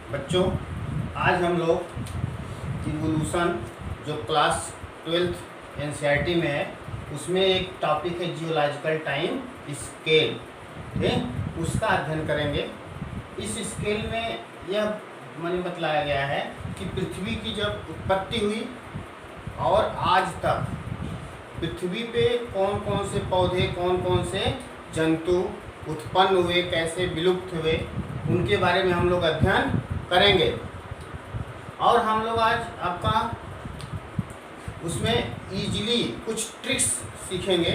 बच्चों, आज हम लोग इवोल्यूशन जो क्लास 12th एनसीईआरटी में है उसमें एक टॉपिक है जियोलॉजिकल टाइम स्केल, ठीक, उसका अध्ययन करेंगे। इस स्केल में यह मैंने बतलाया गया है कि पृथ्वी की जब उत्पत्ति हुई और आज तक पृथ्वी पे कौन कौन से पौधे, कौन कौन से जंतु उत्पन्न हुए, कैसे विलुप्त हुए, उनके बारे में हम लोग अध्ययन करेंगे। और हम लोग आज आपका उसमें इजीली कुछ ट्रिक्स सीखेंगे।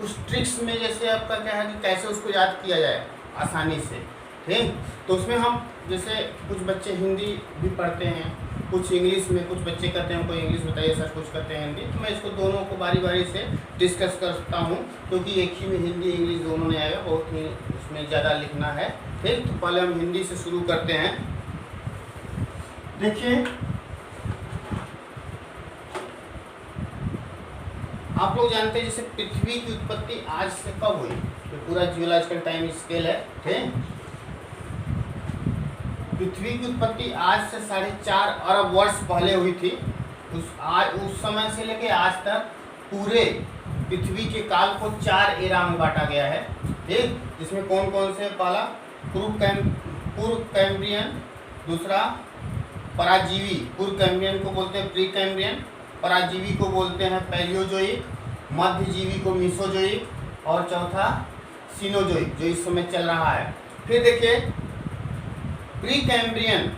उस ट्रिक्स में जैसे आपका क्या है कि कैसे उसको याद किया जाए आसानी से, ठीक। तो उसमें हम जैसे कुछ बच्चे हिंदी भी पढ़ते हैं, कुछ इंग्लिश में, कुछ बच्चे कहते हैं कोई इंग्लिश बताइए सर, कुछ कहते हैं हिंदी, तो मैं इसको दोनों को बारी बारी से डिस्कस करता हूँ क्योंकि एक ही में हिंदी इंग्लिश दोनों नहीं आएगा, बहुत ही उसमें ज़्यादा लिखना है, ठीक। तो पहले हम हिंदी से शुरू करते हैं। देखिए, आप लोग जानते हैं जैसे पृथ्वी की उत्पत्ति आज से कब हुई, तो पूरा जियोलॉजिकल टाइम स्केल है, ठीक। पृथ्वी की उत्पत्ति आज से 4.5 अरब वर्ष पहले हुई थी। उस समय से लेके आज तक पूरे पृथ्वी के काल को 4 एरा में बांटा गया है, ठीक। जिसमें कौन कौन से, पहला पूर्व कैम्ब्रियन, दूसरा पराजीवी, पूर्व कैम्ब्रियन को बोलते हैं प्री कैम्ब्रियन, पराजीवी को बोलते हैं पैलियोजोइक, मध्यजीवी को मीसोजोइक और चौथा सीनोजोइक जो इस समय चल रहा है। फिर देखिए प्री कैम्ब्रियन,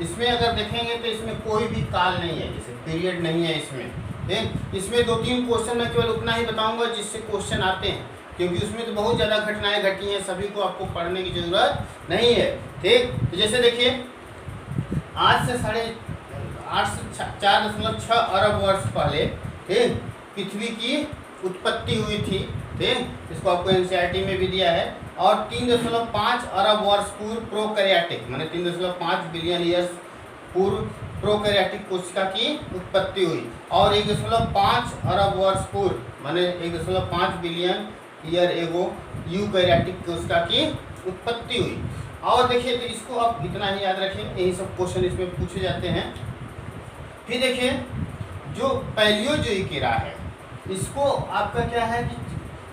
इसमें अगर देखेंगे तो इसमें कोई भी काल नहीं है, जैसे पीरियड नहीं है इसमें, ठीक। इसमें 2-3 क्वेश्चन मैं केवल उतना ही बताऊंगा जिससे क्वेश्चन आते हैं, क्योंकि उसमें तो बहुत ज़्यादा घटनाएं घटी हैं, सभी को आपको पढ़ने की ज़रूरत नहीं है, ठीक। तो जैसे देखिए आज से 4.6 अरब वर्ष पहले, ठीक, पृथ्वी की उत्पत्ति हुई थी, ठीक। इसको आपको एनसीईआरटी में भी दिया है। और 3.5 अरब वर्ष पूर्व प्रोकैरियोटिक, माने 3.5 बिलियन ईयर्स पूर्व प्रोकैरियोटिक कोशिका की उत्पत्ति हुई। और 1.5 अरब वर्ष पूर्व, माने 1.5 बिलियन ईयर एगो यूकैरियोटिक कोशिका की उत्पत्ति हुई। और देखिए, तो इसको आप इतना ही याद रखें, यही सब क्वेश्चन इसमें पूछे जाते हैं। फिर देखिए जो पैलियोजोइक एरा है, इसको आपका क्या है कि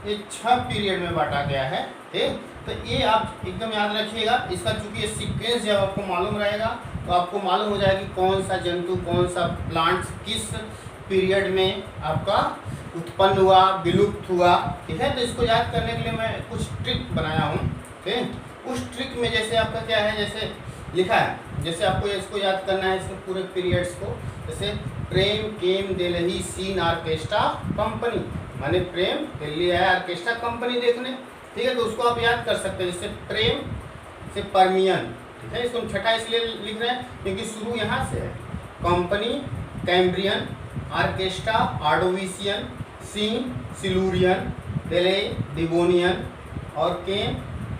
ये 6 पीरियड में बांटा गया है, ठीक। तो ये आप एकदम याद रखिएगा। इसका चूंकि ये सीक्वेंस जब आपको मालूम रहेगा तो आपको मालूम हो जाएगा कि कौन सा जंतु, कौन सा प्लांट्स किस पीरियड में आपका उत्पन्न हुआ, विलुप्त हुआ, ठीक है। तो इसको याद करने के लिए मैं कुछ ट्रिक बनाया हूँ, ठीक। उस ट्रिक में जैसे आपका क्या है, जैसे लिखा है, जैसे आपको इसको याद करना है, इसके पूरे पीरियड्स को, जैसे प्रेम केम दिल्ली सीन ऑर्केस्ट्रा कंपनी, माने प्रेम दिल्ली आया ऑर्केस्ट्रा कंपनी देखने, ठीक है। तो उसको आप याद कर सकते हैं, जैसे प्रेम से परमियन, ठीक है। इसको हम छठा इसलिए लिख रहे हैं क्योंकि शुरू यहाँ से है। कंपनी कैम्ब्रियन, ऑर्केस्ट्रा आर्डोविशियन, सीन सिलूरियन, दिल्ली डिवोनियन और केम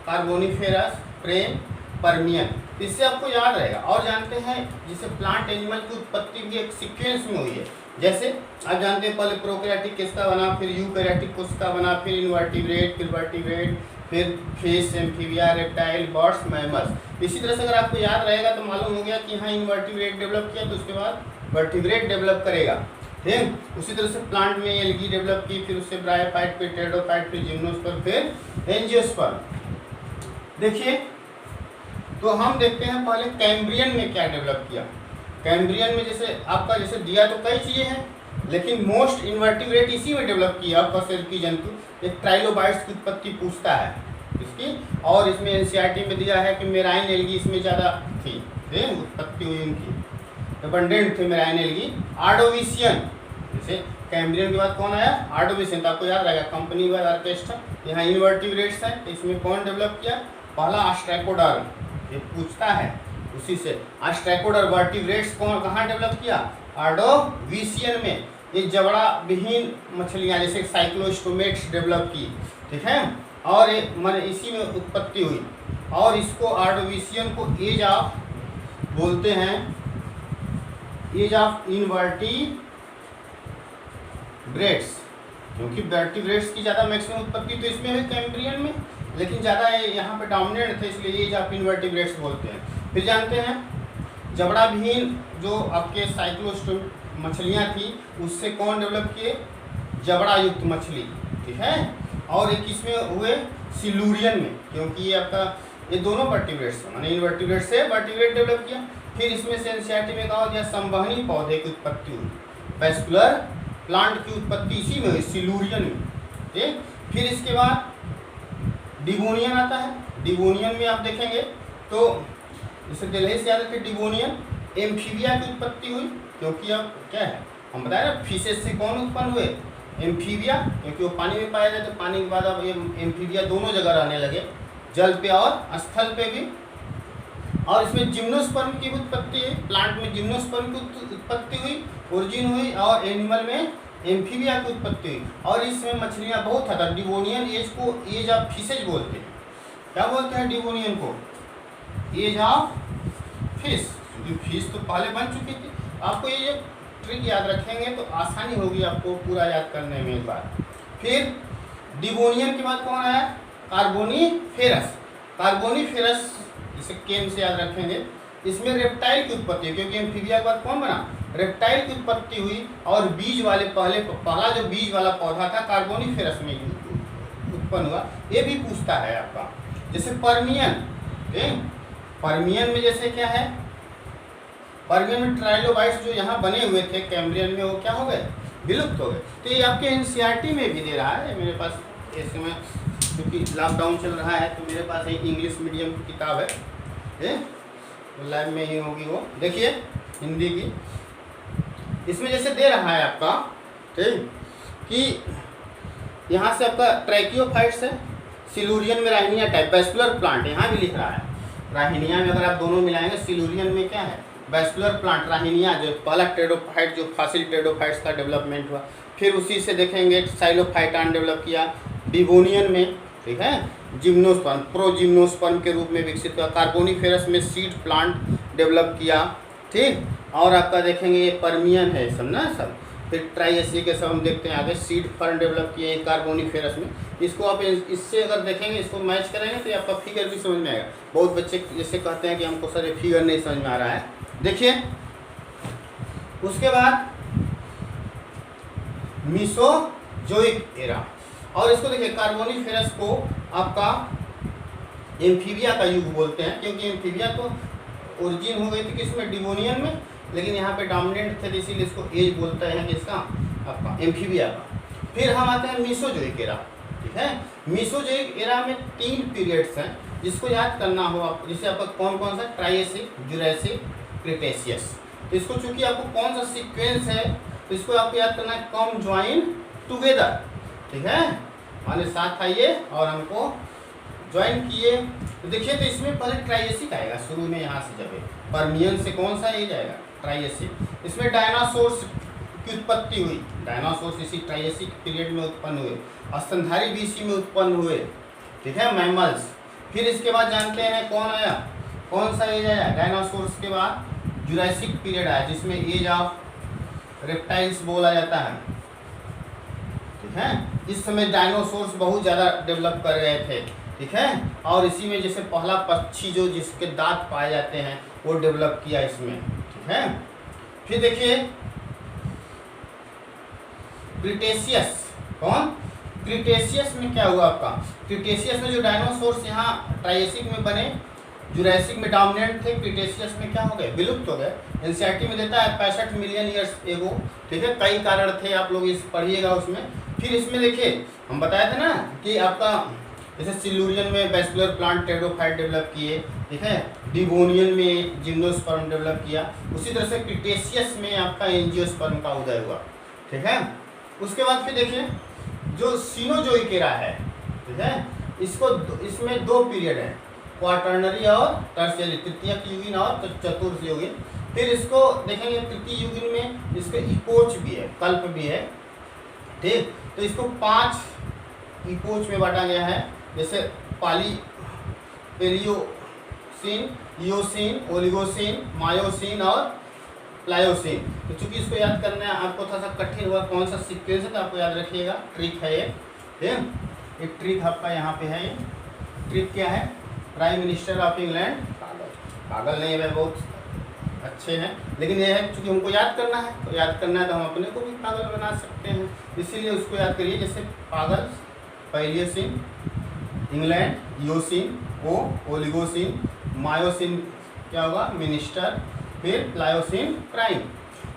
कार्बोनिफेरस, प्रेम परमियन। इससे आपको याद रहेगा। और जानते हैं जिसे प्लांट एनिमल की उत्पत्ति भी एक सीक्वेंस में हुई है। जैसे आप जानते हैं पहले प्रोकैरियोटिक कोशिका बना, फिर यूकैरियोटिक कोशिका बना, फिर इनवर्टिब्रेट, फिर वर्टिब्रेट, फिर fish, amphibia, reptile, birds, mammals. इसी तरह से अगर आपको याद रहेगा तो मालूम हो गया कि यहाँ इनवर्टिब्रेट डेवलप किया तो उसके बाद वर्टिब्रेट डेवलप करेगा, ठीक। उसी तरह से प्लांट में एल्गी डेवलप की, फिर उससे ब्रायोफाइट, फिर टेरिडोफाइट, फिर जिम्नोस्पर्म, फिर एंजियोस्पर्म। देखिए, तो हम देखते हैं पहले कैम्ब्रियन में क्या डेवलप किया। कैम्ब्रियन में जैसे आपका जैसे दिया तो कई चीज़ें हैं, लेकिन मोस्ट इन्वर्टिब्रेट इसी में डेवलप किया। आपका सेल की जंतु एक ट्राइलोबाइट्स की उत्पत्ति पूछता है इसकी, और इसमें एनसीईआरटी में दिया है कि मेराइन एल्गी इसमें ज़्यादा थी, उत्पत्ति हुई उनकी, एबंडेंट थे मेराइन एल्गी। आर्डोविशियन, जैसे कैम्ब्रियन के बाद कौन आया, आर्डोविशियन, तो आपको याद रहेगा कंपनी के बाद ऑर्केस्ट्रा। यहाँ इन्वर्टिब्रेट्स है, इसमें कौन डेवलप किया, पहला ऑस्ट्रैकोडर्म, ये पूछता है उसी से। ऑस्ट्रैकोडर्म वर्टिब्रेट्स कहाँ डेवलप किया, आर्डोविशियन में। ये जबड़ा विहीन मछलियाँ जैसे साइक्लोस्टोमेट्स डेवलप की, ठीक है। और ये मन इसी में उत्पत्ति हुई। और इसको आर्डोविशियन को एज ऑफ बोलते हैं, एज ऑफ इनवर्टिब्रेट्स, क्योंकि वर्टिब्रेट्स की ज़्यादा मैक्सिमम उत्पत्ति तो इसमें है कैम्ब्रियन में, लेकिन ज़्यादा यहाँ पे डोमिनेंट थे, इसलिए एज ऑफ इनवर्टिब्रेट्स बोलते हैं। फिर जानते हैं जबड़ा विहीन जो आपके साइक्लोस्टोम मछलियाँ थी उससे कौन डेवलप किए, जबड़ा युक्त मछली, ठीक है। और एक इसमें हुए सिलूरियन में, क्योंकि ये आपका ये दोनों वर्टिब्रेट्स माने इनवर्टिब्रेट से वर्टिब्रेट डेवलप किया। फिर इसमें से एनसीईआरटी में कहा गया संवहनी पौधे की उत्पत्ति हुई, वेस्कुलर प्लांट की उत्पत्ति इसी में हुई, सिलूरियन में, ठीक। फिर इसके बाद डिवोनियन आता है। डिवोनियन में आप देखेंगे तो इसे दिल्ली से याद रखिए, डिवोनियन एम्फीबिया की उत्पत्ति हुई, क्योंकि अब क्या है हम बताए ना फिशेस से कौन उत्पन्न हुए, एम्फीबिया, क्योंकि वो पानी में पाया जाए तो पानी के बाद अब ये एम्फीबिया दोनों जगह रहने लगे, जल पे और स्थल पे भी। और इसमें जिम्नोस्पर्म की उत्पत्ति है, प्लांट में जिम्नोस्पर्म की उत्पत्ति हुई, ओरिजिन हुई, और एनिमल में एम्फीबिया की उत्पत्ति हुई। और इसमें मछलियाँ बहुत था, डिवोनियन एज को एज ऑफ फिशेज बोलते हैं। क्या बोलते हैं डिवोनियन को, एज ऑफ फिश, क्योंकि फिश तो पहले बन चुकी थी। आपको ये ट्रिक याद रखेंगे तो आसानी होगी आपको पूरा याद करने में एक बार। फिर डिवोनियन के बाद कौन आया, कार्बोनीफेरस। कार्बोनीफेरस इसे केम से याद रखेंगे। इसमें रेप्टाइल की उत्पत्ति है, क्योंकि एम्फीबिया के बाद कौन बना, रेप्टाइल की उत्पत्ति हुई। और बीज वाले पहला जो बीज वाला पौधा था कार्बोनीफेरस में उत्पन्न हुआ। ये भी पूछता है आपका, जैसे पर्मियन, पर्मियन में जैसे क्या है, पर्मियन में ट्राइलोबाइट्स जो यहाँ बने हुए थे कैम्ब्रियन में, वो क्या हो गए, विलुप्त हो गए। तो ये आपके एनसीईआरटी में भी दे रहा है। मेरे पास इस समय क्योंकि लॉकडाउन चल रहा है तो मेरे पास एक इंग्लिश मीडियम की किताब है, लाइव में ही होगी वो, देखिए हिंदी की। इसमें जैसे दे रहा है आपका, ठीक, कि यहाँ से आपका ट्रैकियोफाइट्स है, सिलूरियन में राहिनिया टाइप वेस्कुलर प्लांट, यहाँ भी लिख रहा है। राहिनिया में अगर आप दोनों मिलाएंगे, सिलूरियन में क्या है, वेस्कुलर प्लांट, राहिनिया जो पहला टेडोफाइट जो फॉसिल टेडोफाइट्स का डेवलपमेंट हुआ। फिर उसी से देखेंगे साइलोफाइटान डेवलप किया डिवोनियन में, ठीक है, जिम्नोस्पर्म प्रोजिम्नोस्पर्म के रूप में विकसित हुआ। कार्बोनीफेरस में सीड प्लांट डेवलप किया, ठीक। और आपका देखेंगे ये पर्मियन है सब ना सब। फिर ट्राइएसी के सब हम देखते हैं आगे, सीड फर्न डेवलप किए कार्बोनीफेरस में। इसको आप इससे अगर देखेंगे, इसको मैच करेंगे तो आपका फिगर भी समझ में आएगा। बहुत बच्चे जैसे कहते हैं कि हमको सर ये फिगर नहीं समझ में आ रहा है, देखिए। उसके बाद मीसोजोइक एरा, और इसको देखिए कार्बोनीफेरस को आपका एम्फीबिया का युग बोलते हैं, क्योंकि एम्फीबिया तो ओरिजिन हो गई थी किसमें, डिवोनियन में, लेकिन यहाँ पे डोमिनेंट थे इसीलिए इसको एज बोलते हैं किसका, आपका एम्फीबिया का। फिर हम आते हैं मीसोजोइक एरा, ठीक है। मीसोजोइक एरा में 3 पीरियड्स हैं जिसको याद करना हो आप, जिससे आपका कौन कौन सा, ट्राइएसिक, जुरासिक, क्रिटेशियस। तो इसको चूंकि आपको कौन सा सीक्वेंस है तो इसको आपको याद करना है, कम ज्वाइन टुगेदर, ठीक है, हमारे साथ आइए और हमको ज्वाइन किए। तो देखिए तो इसमें पहले ट्राइएसिक आएगा शुरू में, यहाँ से जब पर्मियन से कौन सा ये जाएगा, ट्राइएसिक। इसमें डायनासोर्स की उत्पत्ति हुई, डायनासोर्स इसी ट्राइएसिक पीरियड में उत्पन्न हुए। स्तनधारी भी इसी में उत्पन्न हुए, ठीक है, मैमल्स। फिर इसके बाद जानते हैं कौन आया, कौन सा एज आया, डायनासोर्स के बाद जुरासिक पीरियड आया, जिसमें एज ऑफ रेप्टाइल्स बोला जाता है, ठीक है। इस समय डायनासोर्स बहुत ज़्यादा डेवलप कर रहे थे, ठीक है। और इसी में जैसे पहला पक्षी जो जिसके दांत पाए जाते हैं वो डेवलप किया इसमें, ठीक है। फिर देखिए क्रिटेशियस, कौन, क्रिटेशियस में क्या हुआ आपका, क्रिटेशियस में जो डायनासोर्स यहाँ ट्राइएसिक में बने, जुरासिक में डोमिनेंट थे, क्रिटेशियस में क्या हो गए, विलुप्त हो गए। एनसीईआरटी में देता है 65 मिलियन ईयर्स एगो, ठीक है। कई कारण थे, आप लोग इस पढ़िएगा उसमें। फिर इसमें देखिए हम बताए थे ना कि आपका जैसे सिलूरियन में वेस्कुलर प्लांट टेडोफाइट डेवलप किए, ठीक है, डिवोनियन में जिम्नोस्पर्म डेवलप किया, उसी तरह से क्रिटेशियस में आपका एंजियोस्पर्म का उदय हुआ, ठीक है। उसके बाद फिर देखिए जो सीनोजोइक एरा है, ठीक है, इसमें 2 पीरियड है, क्वाटर्नरी और टर्शियरी, तृतीयक युगीन और चतुर्थ युगीन। फिर इसको देखेंगे तृतीय युगीन में इसके इपोच भी है, कल्प भी है, ठीक। तो इसको 5 इपोच में बांटा गया है, जैसे पाली पेलियोसिन, इयोसिन, ओलिगोसिन, मायोसिन और प्लायोसिन। तो चूंकि इसको याद करना है आपको थोड़ा सा कठिन हुआ, कौन सा सीक्वेंस है तो आपको याद रखिएगा, ट्रिक है ये, ठीक है। एक ट्रिक आपका यहाँ पे है, ये ट्रिक क्या है, प्राइम मिनिस्टर ऑफ इंग्लैंड पागल नहीं है भाई, बहुत अच्छे हैं, लेकिन यह है चूँकि हमको याद करना है, तो याद करना है तो हम अपने को भी पागल बना सकते हैं, इसीलिए उसको याद करिए। जैसे पागल पैलियोसिन, इंग्लैंड, ईओसिन ओ ओलिगोसिन, मायोसिन क्या होगा मिनिस्टर, फिर प्लायोसिन प्राइम।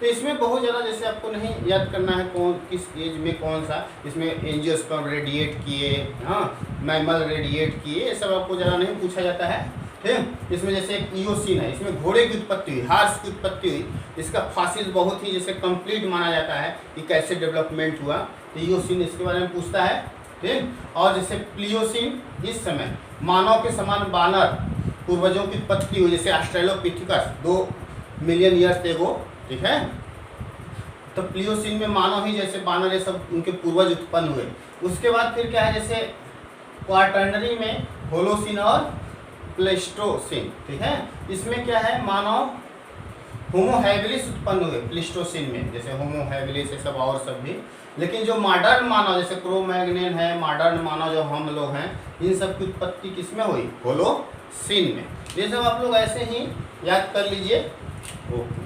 तो इसमें बहुत ज़्यादा जैसे आपको नहीं याद करना है कौन किस एज में कौन सा, इसमें एंजियोस्पर्म रेडिएट किए, हाँ मैमल रेडिएट किए, ये सब आपको ज़्यादा नहीं पूछा जाता है, ठीक। इसमें जैसे एक ईओसिन है, इसमें घोड़े की उत्पत्ति हुई, हार्स की उत्पत्ति हुई, इसका फॉसिल बहुत ही जैसे कंप्लीट माना जाता है कि कैसे डेवलपमेंट हुआ, तो ईओसिन इसके बारे में पूछता है, ठीक। और जैसे प्लियोसिन, इस समय मानव के समान बानर पूर्वजों की उत्पत्ति हुई, जैसे ऑस्ट्रेलोपिथेकस 2 मिलियन ईयर्स एगो, ठीक है। तो प्लियोसिन में मानव ही जैसे बानर ये सब उनके पूर्वज उत्पन्न हुए। उसके बाद फिर क्या है, जैसे क्वाटर्नरी में होलोसिन और प्लेस्टोसिन, ठीक है। इसमें क्या है, मानव होमो हैबिलिस उत्पन्न हुए प्लेस्टोसिन में, जैसे होमो हैबिलिस ये सब और सब भी। लेकिन जो मॉडर्न मानव जैसे क्रोमैग्नेन है, मॉडर्न मानव जो हम लोग हैं, इन सब की उत्पत्ति किसमें हुई, होलोसिन में। ये सब आप लोग ऐसे ही याद कर लीजिए। ओके।